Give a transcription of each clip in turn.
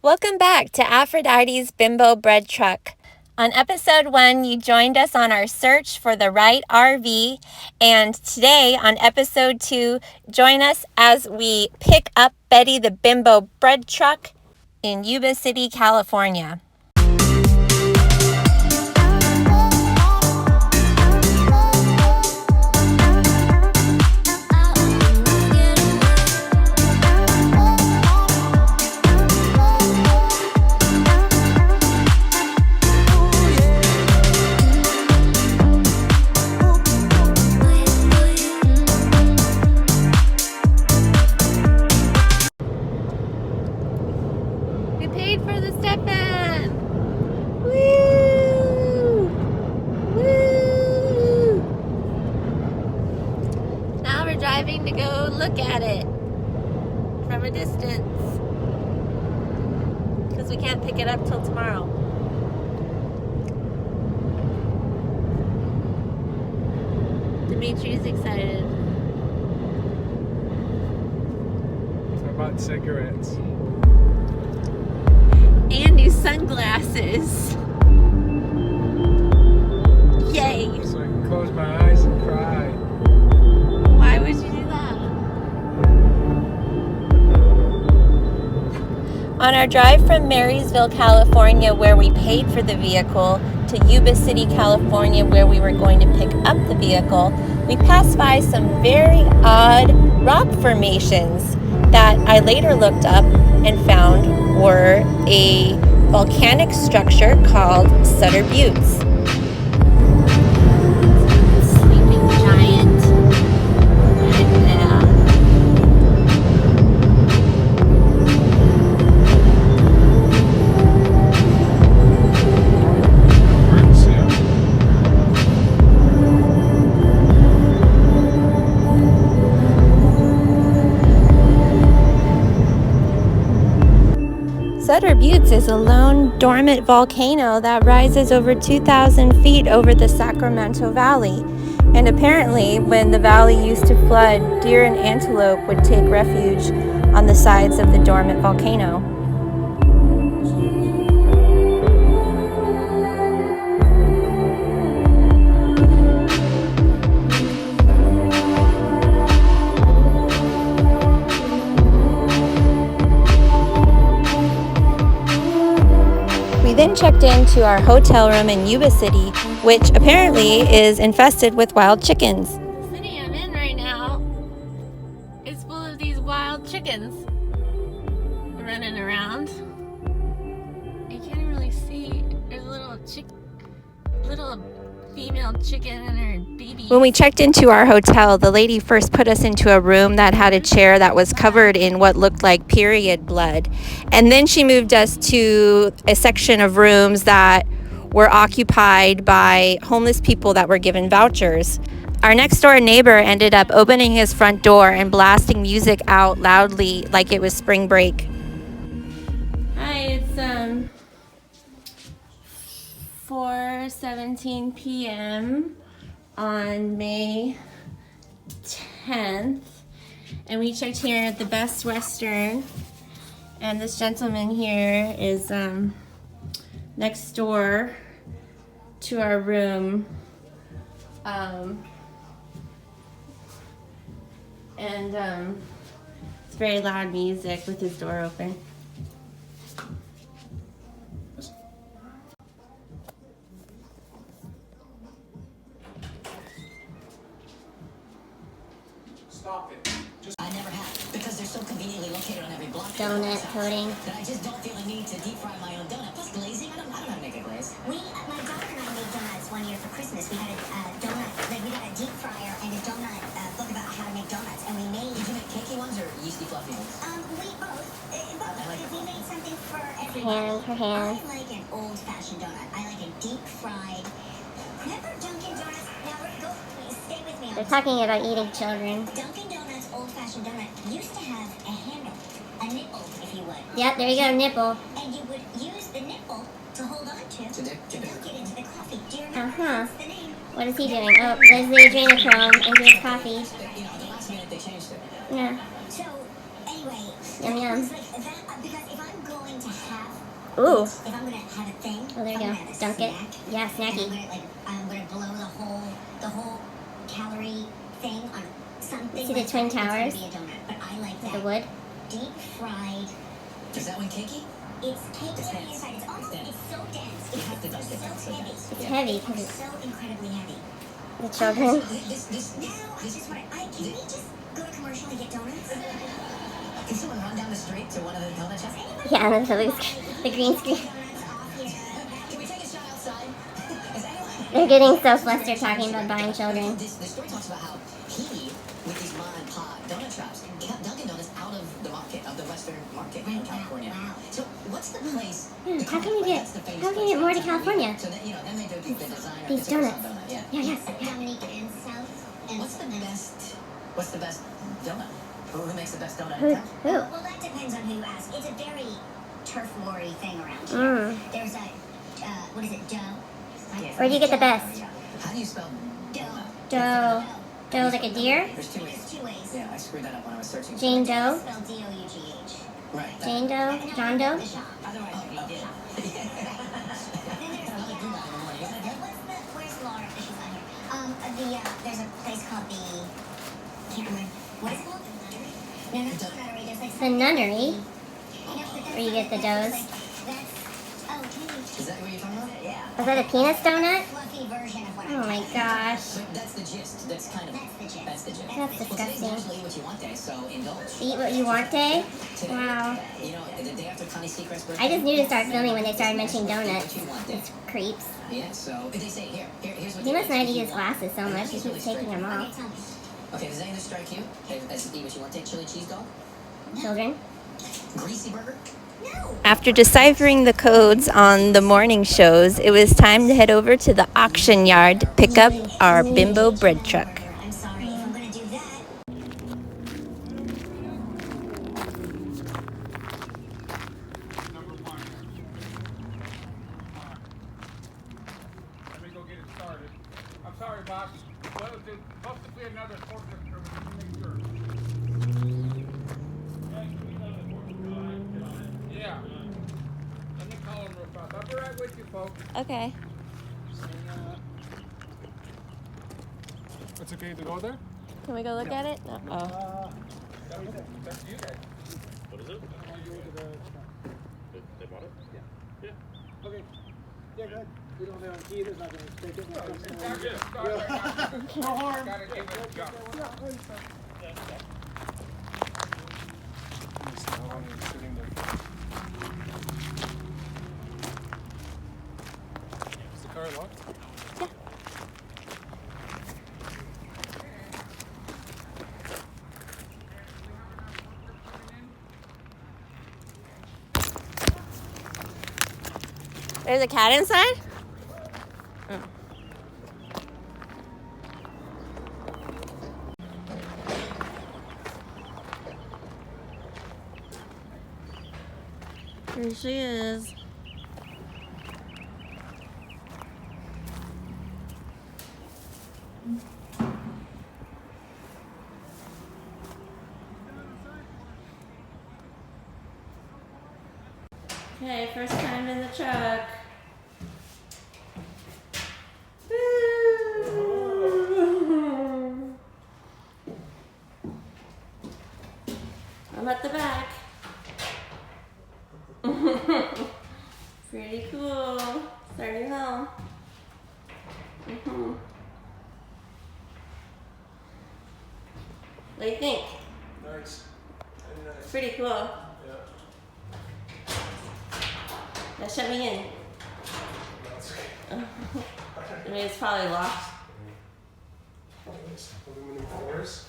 Welcome back to Aphrodite's Bimbo Bread Truck. On episode 1, you joined us on our search for the right RV, and today on episode 2, join us as we pick up Betty the Bimbo Bread Truck in Yuba City, California. Driving to go look at it from a distance because we can't pick it up till tomorrow. Dimitri's excited. I bought cigarettes. And new sunglasses. Yay! So I can close my eyes and cry. Why would you do that? On our drive from Marysville, California, where we paid for the vehicle, to Yuba City, California, where we were going to pick up the vehicle, we passed by some very odd rock formations that I later looked up and found were a volcanic structure called Sutter Buttes. Sutter Buttes is a lone, dormant volcano that rises over 2,000 feet over the Sacramento Valley. And apparently, when the valley used to flood, deer and antelope would take refuge on the sides of the dormant volcano. We then checked into our hotel room in Yuba City, which apparently is infested with wild chickens. The city I'm in right now is full of these wild chickens running around. You can't really see. There's a little female chicken and her baby. When we checked into our hotel, the lady first put us into a room that had a chair that was covered in what looked like period blood. And then she moved us to a section of rooms that were occupied by homeless people that were given vouchers. Our next door neighbor ended up opening his front door and blasting music out loudly like it was spring break. Hi, it's 4:17 p.m. on May 10th, and we checked here at the Best Western, and this gentleman here is next door to our room, and it's very loud music with his door open. Stop it. I never have, because they're so conveniently located on every block. Donut coating. That I just don't feel a need to deep fry my own donut. Plus glazing, I don't know how to make a glaze. My daughter and I made donuts one year for Christmas. We had a donut, we got a deep fryer and a donut book about how to make donuts, and we made. Did you make cakey ones or yeasty fluffy ones? We both. We made something for Hand everyone. for hand. I like an old-fashioned donut. I like a deep fried. Remember Dunkin' Donuts? Now please stay with me. They're talking about eating children. Dunkin' Donuts old-fashioned donut used to have a handle, a nipple, if you would. Yep, there you go, nipple. And you would use the nipple to hold on to dip it. dunk it into the coffee. Do you remember? Uh-huh. What's the name? What is he doing? Oh, there's the adrenochrome into his coffee. At the last minute they changed it. Yeah. So, anyway, Yum, yum. it's like that, because if I'm going to Ooh. If I'm gonna have a thing, Oh, there you I'm go. gonna have a Dunk it. snack, Yeah, and snacky. I'm gonna blow the whole calorie thing on something. See the like Twin that. It's gonna Towers? be a donut, but I like With that the wood? deep fried. Is that one cakey? It's cakey It's on the dense. inside. It's almost dense. it's so dense. Yeah, It's it does get so dense. heavy. It's heavy because It's so incredibly heavy. the children. Now I just want to. Can we just go to commercial and get donuts? Can someone run down the street to one of the donut shops? Yeah, and then the green screen. Can we take a shot outside? Is anyone? They're getting so flustered talking about buying children. This story talks about how he, with these mom and pop donut shops, he got Dunkin' Donuts out of the market, of the Western market in California. So what's the place? Yeah, how can we get more to California? So then, then they do the designer. These it's a donuts. donut, yeah. Yeah. Dominique and South. And What's the best donut? Who makes the best donut Who? in town? Who? Well, that depends on who you ask. It's a very turf war-y thing around here. There's a, what is it, dough? Where do you get the best? How do you spell Doe. Doe like a deer? There's two ways. There's two ways. Yeah, I screwed that up when I was searching. Jane Doe? Spelled D-O-U-G-H. Right. Jane Doe? John Doe? The shop. Otherwise, you did. Then there's where's Laura? She's not here. There's a place called can't remember. What is it called? No, not the nunnery. There's like The nunnery? where you get the doughs? Is that what you're talking about? Yeah. Was that a penis donut? Fluffy version of what Oh my gosh. But that's the gist. That's kind of. That's the gist. That's the gist. That's Well, today's disgusting. National Eat What You Want Day, so indulge. Eat what you want day? Today, Wow. You know, the day after Connie Seacrest's birthday. I just knew to start filming when they started mentioning National Eat donuts. What You Want Day. These creeps. Yeah, so they say here's what He must not eat eat his glasses so much. He keeps taking them off. Okay, does any of this strike you? As Eat What You Want Day, chili cheese dog? Children? Greasy burger? After deciphering the codes on the morning shows, it was time to head over to the auction yard to pick up our Bimbo bread truck. I'm sorry if I'm gonna do that. Let me go get it started. I'm sorry, boss. Well, there's supposed to be another forklift service. Let me make sure. Yeah. Let me call him real fast. I'll be right with you, folks. Okay. It's okay to go there? Can we go look at it? No. Oh. That's you guys. What is it? They bought it? Yeah. Okay. Yeah, good. We don't have a key. There's not going to take it. No harm. Gotta give it a go. Is the car locked? There's a cat inside? Oh. Here she is. Okay, first time in the truck. I'm at the back. Pretty cool. Starting home. What do you think? Nice. It's pretty cool. Now shut me in. I mean, it's probably locked. Aluminum floors.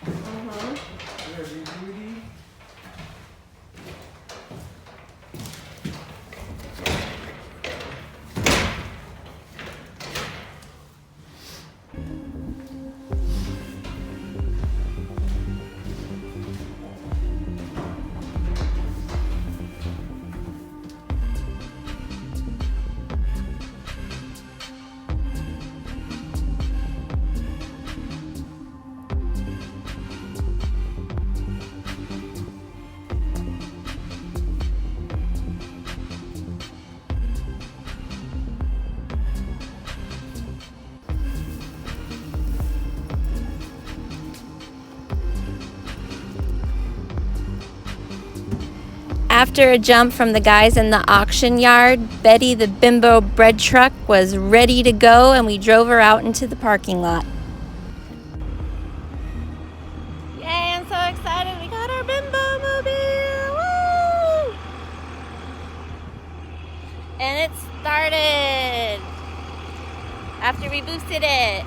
Mm-hmm. Very beauty. After a jump from the guys in the auction yard, Betty the Bimbo bread truck was ready to go, and we drove her out into the parking lot. Yay, I'm so excited. We got our Bimbo mobile. Woo! And it started after we boosted it.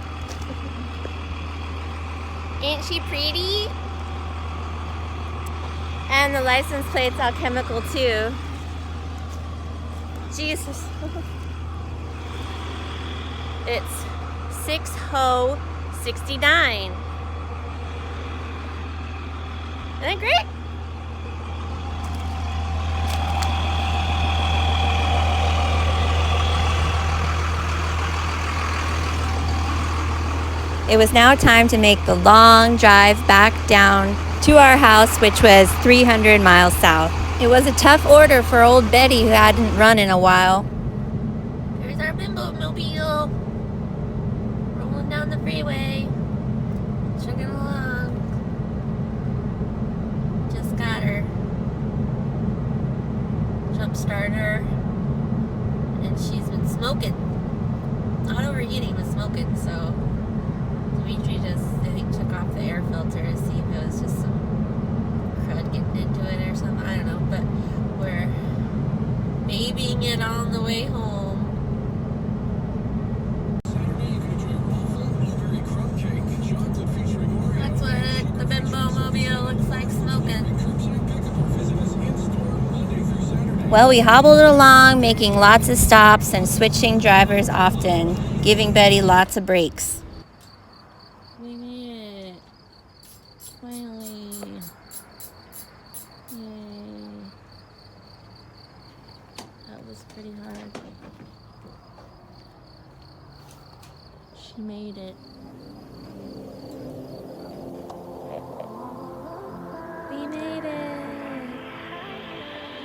Ain't she pretty? And the license plate's all chemical too. Jesus. It's 6Ho69. Isn't that great? It was now time to make the long drive back down to our house, which was 300 miles south. It was a tough order for old Betty, who hadn't run in a while. There's our Bimbo mobile, rolling down the freeway, chugging along. Just got her jump starter, and she's been smoking, not overheating, but smoking. So Dimitri just, I think, took off the air filter to see if it was just some crud getting into it or something. I don't know, but we're babying it on the way home. That's what the Bimbo mobile looks like smoking. Well, we hobbled along, making lots of stops and switching drivers often, giving Betty lots of breaks. We made it. Finally. Yay. That was pretty hard. She made it. We made it.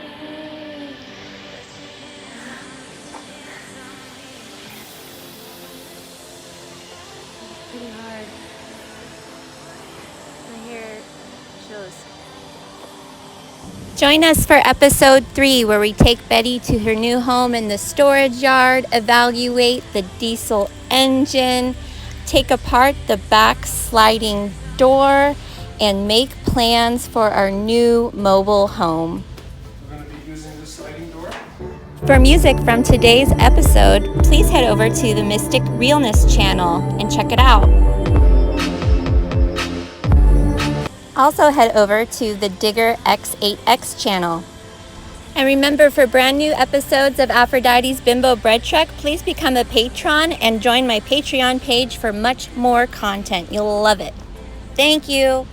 Yay. Pretty hard. My hair shows. Join us for episode 3, where we take Betty to her new home in the storage yard, evaluate the diesel engine, take apart the back sliding door, and make plans for our new mobile home. We're going to be using this sliding door. For music from today's episode, please head over to the Mystic Realness channel and check it out. Also head over to the Digger X8X channel. And remember, for brand new episodes of Aphrodite's Bimbo Bread Truck, please become a patron and join my Patreon page for much more content. You'll love it. Thank you.